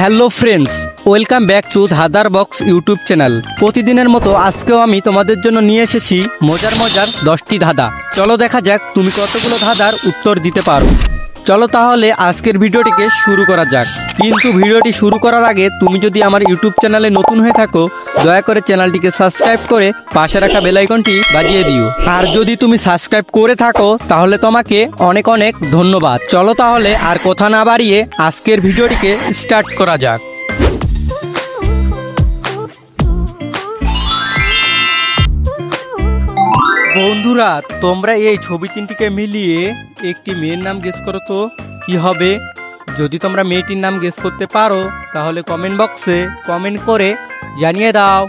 Hello friends, welcome back to ধাঁধার box YouTube channel. প্রতিদিনের মতো আজকেও আমি তোমাদের জন্য নিয়ে এসেছি মজার 10টি ধাঁধা। চলো দেখা যাক তুমি কতগুলো ধাঁধার উত্তর দিতে পারো। চলো তাহলে আজকের ভিডিওটিকে শুরু করা যাক। কিন্তু ভিডিওটি শুরু করার আগে তুমি যদি আমার ইউটিউব চ্যানেলে নতুন হয়ে থাকো, দয়া করে চ্যানেলটিকে সাবস্ক্রাইব করে পাশে রাখা বেল আইকনটি বাজিয়ে দিও। আর যদি তুমি সাবস্ক্রাইব করে থাকো তাহলে তোমাকে অনেক অনেক ধন্যবাদ। চলো তাহলে আর কথা না বাড়িয়ে আজকের ভিডিওটিকে স্টার্ট করা যাক। বন্ধুরা, তোমরা এই ছবি তিনটিকে মিলিয়ে একটি মেয়ের নাম গেস করো তো কি হবে। যদি তোমরা মেয়েটির নাম গেস করতে পারো তাহলে কমেন্ট বক্সে কমেন্ট করে জানিয়ে দাও।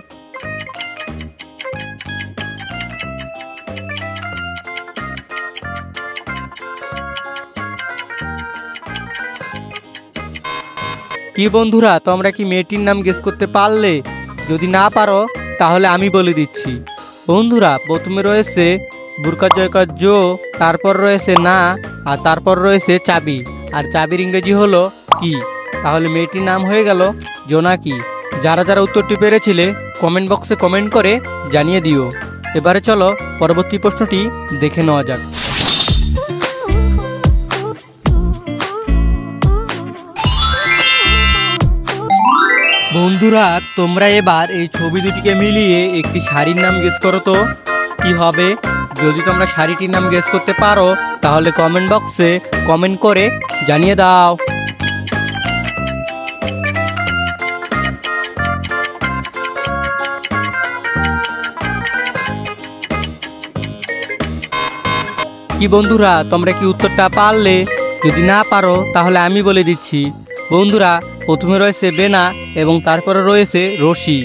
কি বন্ধুরা, তোমরা কি মেয়েটির নাম গেস করতে পারলে? যদি না পারো তাহলে আমি বলে দিচ্ছি। বন্ধুরা, প্রথমে রয়েছে বুরকা জয়কার জো, তারপর রয়েছে না, আর তারপর রয়েছে চাবি। আর চাবির ইংরেজি হলো কি? তাহলে মেয়েটির নাম হয়ে গেল জোনাকি। যারা যারা উত্তরটি পেরেছিলে কমেন্ট বক্সে কমেন্ট করে জানিয়ে দিও। এবারে চলো পরবর্তী প্রশ্নটি দেখে নেওয়া যাক। বন্ধুরা, তোমরা এবার এই ছবি দুটিকে মিলিয়ে একটি শাড়ির নাম গেস করো তো কি হবে। যদি তোমরা শাড়িটির নাম গেস করতে পারো তাহলে কমেন্ট বক্সে কমেন্ট করে জানিয়ে দাও। কি বন্ধুরা, তোমরা কি উত্তরটা পারলে? যদি না পারো তাহলে আমি বলে দিচ্ছি। বন্ধুরা, প্রথমে রয়েছে বেনা এবং তারপরে রয়েছে রশি।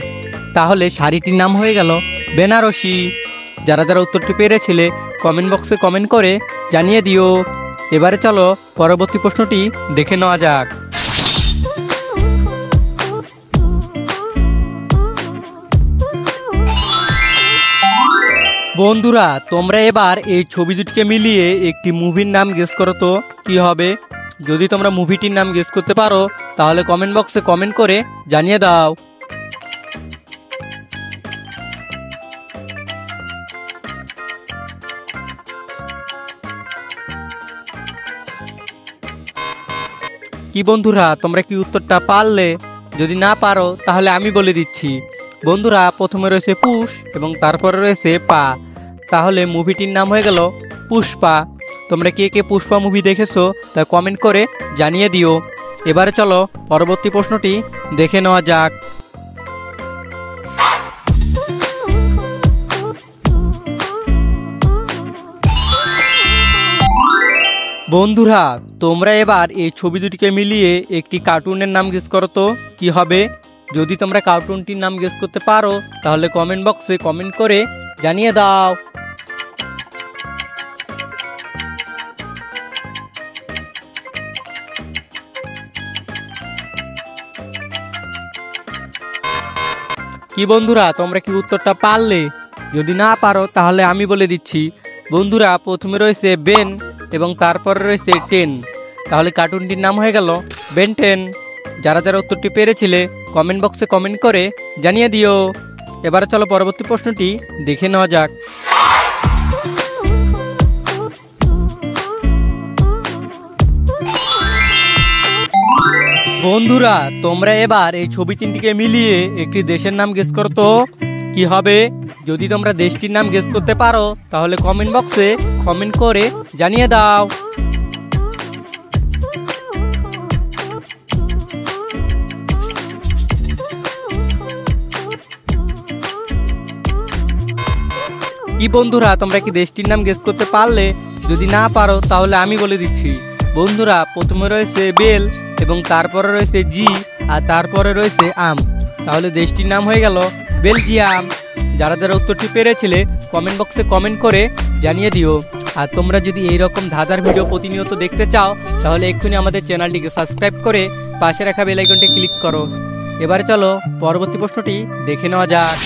তাহলে শাড়িটির নাম হয়ে গেল বেনারসি। যারা যারা উত্তরটি পেরেছিলে কমেন্ট বক্সে কমেন্ট করে জানিয়ে দিও। এবারে চলো পরবর্তী প্রশ্নটি দেখে নেওয়া যাক। বন্ধুরা, তোমরা এবার এই ছবি দুটিকে মিলিয়ে একটি মুভির নাম গেস করো তো কি হবে। যদি তোমরা মুভিটির নাম গেস করতে পারো তাহলে কমেন্ট বক্সে কমেন্ট করে জানিয়ে দাও। কি বন্ধুরা, তোমরা কি উত্তরটা পারলে? যদি না পারো তাহলে আমি বলে দিচ্ছি। বন্ধুরা, প্রথমে রয়েছে পুষ এবং তারপরে রয়েছে পা। তাহলে মুভিটির নাম হয়ে গেল পুষ্পা। তোমরা কে কে পুষ্পা মুভি দেখেছো তা কমেন্ট করে জানিয়ে দিও। এবারে চলো পরবর্তী প্রশ্নটি দেখে নেওয়া যাক। বন্ধুরা, তোমরা এবার এই ছবি দুটিকে মিলিয়ে একটি কার্টুনের নাম গেস করো তো কি হবে। যদি তোমরা কার্টুনটির নাম গেস করতে পারো তাহলে কমেন্ট বক্সে কমেন্ট করে জানিয়ে দাও। কি বন্ধুরা, তোমরা কি উত্তরটা পারলে? যদি না পারো তাহলে আমি বলে দিচ্ছি। বন্ধুরা, প্রথমে রয়েছে বেন এবং তারপরে রয়েছে টেন। তাহলে কার্টুনটির নাম হয়ে গেল বেন 10। যারা যারা উত্তরটি পেরেছিলে কমেন্ট বক্সে কমেন্ট করে জানিয়ে দিও। এবারে চলো পরবর্তী প্রশ্নটি দেখে নেওয়া যাক। বন্ধুরা, তোমরা এবার এই ছবি তিনটিকে মিলিয়ে একটি দেশের নাম গেস করো তো কি হবে। যদি তোমরা দেশটির নাম গেস করতে পারো তাহলে কমেন্ট বক্সে কমেন্ট করে জানিয়ে দাও। কি বন্ধুরা, তোমরা কি দেশটির নাম গেস করতে পারলে? যদি না পারো তাহলে আমি বলে দিচ্ছি। বন্ধুরা, প্রথমে রয়েছে বেল এবং তারপরে রয়েছে জি, আর তারপরে রয়েছে আম। তাহলে দেশটির নাম হয়ে গেল বেলজিয়াম। যারা যারা উত্তরটি পেরেছিলে কমেন্ট বক্সে কমেন্ট করে জানিয়ে দিও। আর তোমরা যদি এইরকম ধাঁধার ভিডিও প্রতিনিয়ত দেখতে চাও তাহলে এক্ষুনি আমাদের চ্যানেলটিকে সাবস্ক্রাইব করে পাশে রাখা বেল আইকনটি ক্লিক করো। এবারে চলো পরবর্তী প্রশ্নটি দেখে নেওয়া যাক।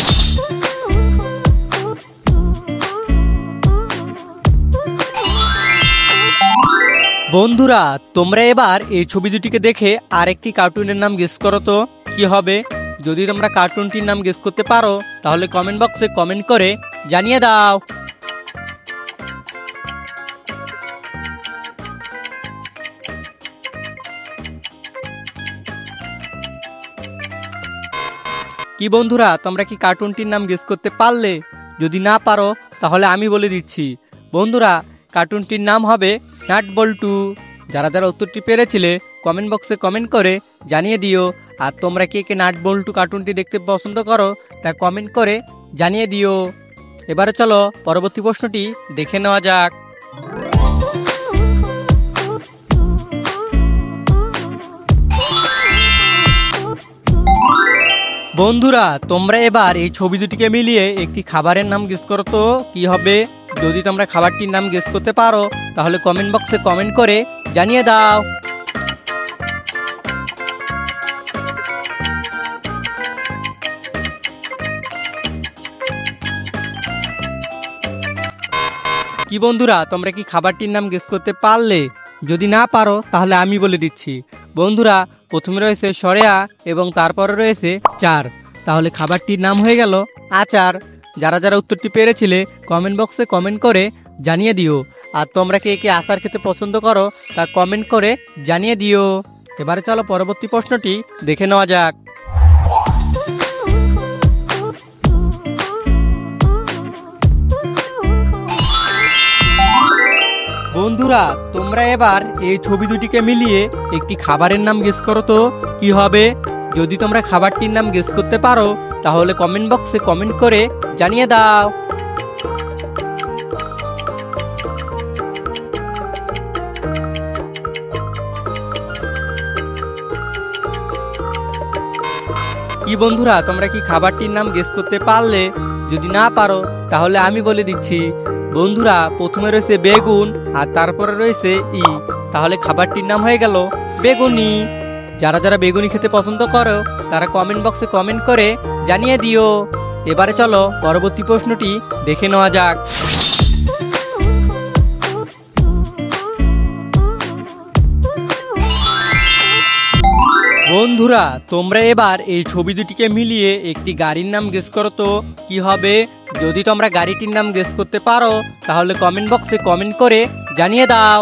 বন্ধুরা তোমরা এবার এই ছবি দুটিকে দেখে আরেকটি কার্টুনের নাম গেস করো তো কি হবে। যদি তোমরা কার্টুনটির নাম গেস করতে পারো তাহলে কমেন্ট বক্সে কমেন্ট করে জানিয়ে দাও। কি বন্ধুরা তোমরা কি কার্টুনটির নাম গেস করতে পারলে? যদি না পারো তাহলে আমি বলে দিচ্ছি বন্ধুরা, কার্টুনটির নাম হবে নাট বল্টু। যারা যারা উত্তরটি পেরেছিলে কমেন্ট বক্সে কমেন্ট করে জানিয়ে দিও। আর তোমরা কে কে নাট বল্টু কার্টুনটি দেখতে পছন্দ করো তা কমেন্ট করে জানিয়ে দিও। এবারে চলো পরবর্তী প্রশ্নটি দেখে নেওয়া যাক। বন্ধুরা তোমরা এবার এই ছবি দুটিকে মিলিয়ে একটি খাবারের নাম গেস করো তো কি হবে। যদি তোমরা খাবারটির নাম গেস করতে পারো তাহলে কমেন্ট বক্সে কমেন্ট করে জানিয়ে দাও। কি বন্ধুরা তোমরা কি খাবারটির নাম গেস করতে পারলে? যদি না পারো তাহলে আমি বলে দিচ্ছি বন্ধুরা, প্রথমে রয়েছে সরেয়া এবং তারপরে রয়েছে চার, তাহলে খাবারটির নাম হয়ে গেল আচার। যারা যারা উত্তরটি পেরেছিলে কমেন্ট বক্সে কমেন্ট করে জানিয়ে দিও। আর তোমরা কে কে আচার খেতে পছন্দ করো তা কমেন্ট করে জানিয়ে দিও। এবারে চলো পরবর্তী প্রশ্নটি দেখে নেওয়া যাক। বন্ধুরা তোমরা এবার এই ছবি দুটিকে মিলিয়ে একটি খাবারের নাম গেস করো তো কি হবে। যদি তোমরা খাবারটির নাম গেস করতে পারো তাহলে কমেন্ট বক্সে কমেন্ট করে জানিয়ে দাও। কি বন্ধুরা তোমরা কি খাবারটির নাম গেস করতে পারলে? যদি না পারো তাহলে আমি বলে দিচ্ছি বন্ধুরা, প্রথমে রয়েছে বেগুন আর তারপরে রয়েছে ই, তাহলে খাবারটির নাম হয়ে গেল বেগুনি। যারা যারা বেগুনি খেতে পছন্দ করো তারা কমেন্ট বক্সে কমেন্ট করে জানিয়ে দিও। এবারে চলো পরবর্তী প্রশ্নটি দেখে নেওয়া যাক। বন্ধুরা তোমরা এবার এই ছবি দুটিকে মিলিয়ে একটি গাড়ির নাম গেস করো তো কি হবে। যদি তোমরা গাড়িটির নাম গেস করতে পারো তাহলে কমেন্ট বক্সে কমেন্ট করে জানিয়ে দাও।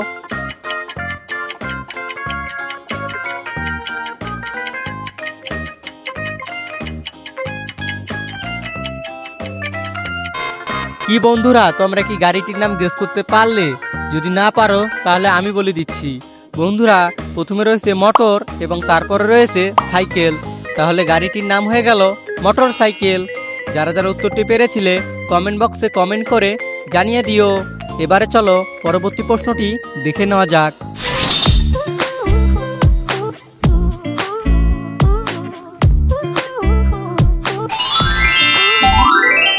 কি বন্ধুরা তোমরা কি গাড়িটির নাম গেস করতে পারলে? যদি না পারো তাহলে আমি বলে দিচ্ছি বন্ধুরা, প্রথমে রয়েছে মোটর এবং তারপরে রয়েছে সাইকেল, তাহলে গাড়িটির নাম হয়ে গেল মোটর সাইকেল। যারা যারা উত্তরটি পেরেছিলে কমেন্ট বক্সে কমেন্ট করে জানিয়ে দিও। এবারে চলো পরবর্তী প্রশ্নটি দেখে নেওয়া যাক।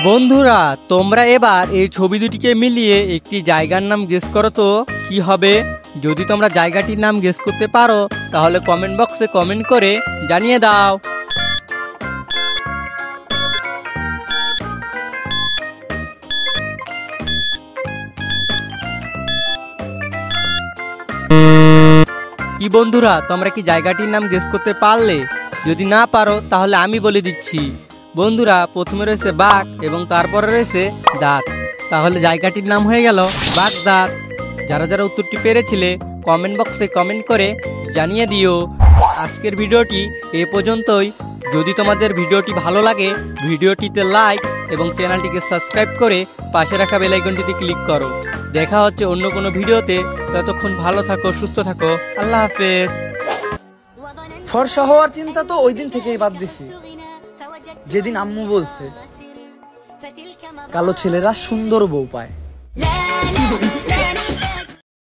বন্ধুরা তোমরা এবার এই ছবি দুটিকে মিলিয়ে একটি জায়গার নাম গেস করো তো কি হবে। যদি তোমরা জায়গাটির নাম গেস করতে পারো তাহলে কমেন্ট বক্সে কমেন্ট করে জানিয়ে দাও। কি বন্ধুরা তোমরা কি জায়গাটির নাম গেস করতে পারলে? যদি না পারো তাহলে আমি বলে দিচ্ছি বন্ধুরা, প্রথমে রয়েছে বাঘ এবং তারপরে রয়েছে দাঁত, তাহলে জায়গাটির নাম হয়ে গেল বাগদাদ। যারা যারা উত্তরটি পেরেছিলে কমেন্ট বক্সে কমেন্ট করে জানিয়ে দিও। আজকের ভিডিওটি এ পর্যন্তই। যদি তোমাদের ভিডিওটি ভালো লাগে ভিডিওটিতে লাইক এবং চ্যানেলটিকে সাবস্ক্রাইব করে পাশে রাখা বেল আইকনটিতে ক্লিক করো। দেখা হচ্ছে অন্য কোনো ভিডিওতে, ততক্ষণ ভালো থাকো, সুস্থ থাকো, আল্লাহ হাফেজ। ফর্সা হওয়ার চিন্তা তো ওই দিন থেকেই বাদ দিছি, যেদিন আম্মু বলছে কালো ছেলেরা সুন্দর বউ পায়।